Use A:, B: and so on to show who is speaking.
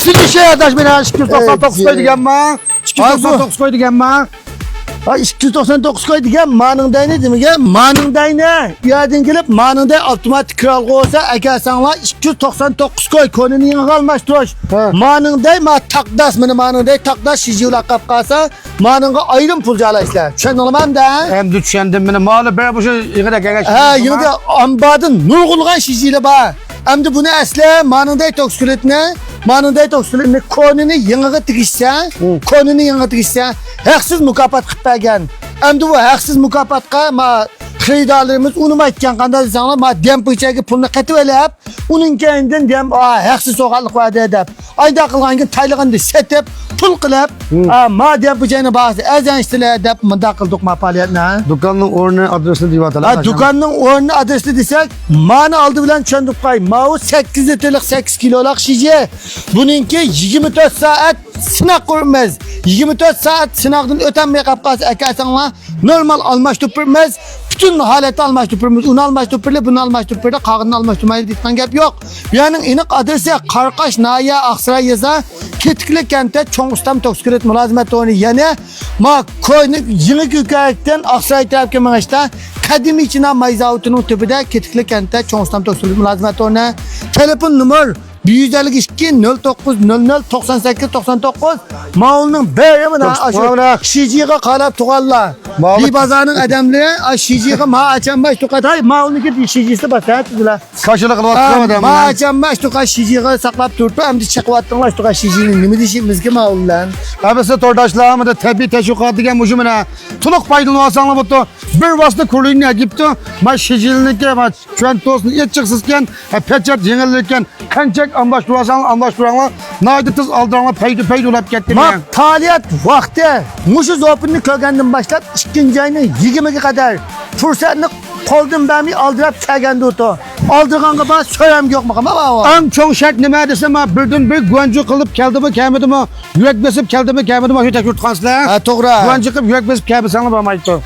A: Siz şey adaş beni 299 koy deganman. 299 koy deganman.
B: Ha 299 koy degan ma'ningday ne demek? Ma'ningday ne? Yerden gelip ma'ningday avtomatik kral olsa aka sanlar 299 koy konunu yine almashtirish. Ma'ningday ma taqdas meni ma'ningday taqdas shijula qap qalsa ma'ninga ayrim pul jalaysizlar. Tushundingmi-da?
A: Endi tushundim meni mali bir bu yig'ida gagash.
B: Ha, yine ambadın nurgulgan şişiyle ba. Hem bunu asla ma'ningday tokskuletni, ma'ningday tokskuletni konunu yeniga tigishsa, konunu yeniga tigishsa, haksız mukofot qilib bergan. Hem bu haksız mukofotga ma xaridorlarimiz uni aytgan qanday desanglar, ma dempichaga pulni qatib olib, uning keyindan dem haksız so'g'anlik va'da deb. Ayda qilganga taylig'ini setib, pul qilib, ma dempichani bahsi azanishtilar deb munda qildik ma faoliyatni.
A: Dükkanın o'rni adresini deyaptilar.
B: Ha, dükkanın o'rni adresini desek, mani aldı bilan tushundik qo'y. Mau 8 litrelik 8 kiloluk şişe. Bununki 24 saat sınav ko'ramiz. 24 saat sınavdan o'tolmay qolib qolsa, akasanlar normal almashtiramiz. Bütün halatı almashtiramiz. Uni almashtirib, buni almashtirib, qog'ini almashtirmaydi degan gap yo'q. Buning aniq adresi Qarqash Naya Aqsaray yeza Ketikli kentda Cho'ng'iston Tokskuret mulozimat o'rni yana ma ko'yni yeni ko'kaydan Aqsaray tarafga mangishda qadimiy China mayzavutining tubida Ketikli kentda Cho'ng'iston Tokskuret mulozimat o'rni. Telefon nomer 152 09 00 98 99 Maulning beri bilan shu Shijiga qarab tug'anlar. Bir bazarning adamlari Shijiga ma achanmash to'qatay Maulniki Shijisi basatdilar.
A: Kaşılık kılıp
B: Ma achanmash to'qat Shijiga saqlab turib, endi chiqyaptinglar to'qat Shijining nima deyishimizga Maullan.
A: Abisi tordaşlarımı da tabi teşvikat diye mujumuna tuluk paydalansanlar bu bir vasıta kuruluyla gipti. Ma şijilinike ma çöntosunu yetçiksizken peçet yengilirken kançak anlaştıranlar naydı tız aldıranlar paydı olap gitti.
B: Ma faaliyat vaqti mushu zopinni ko'rgandan boshlab 2-oyning 20ga qadar fursatni qo'ldan bermay aldirab kelganda o'to. Aldirganga bas so'ram yo'qmi qama?
A: En çok şart nima desem ma birden bir güvenci kılıp keldimi kelmedimi yürek besip keldimi kelmedimi şu tekrar tıkansılar.
B: Ha, to'g'ri.
A: Güvenci kılıp yürek besip kelmesenler bana ayıptı.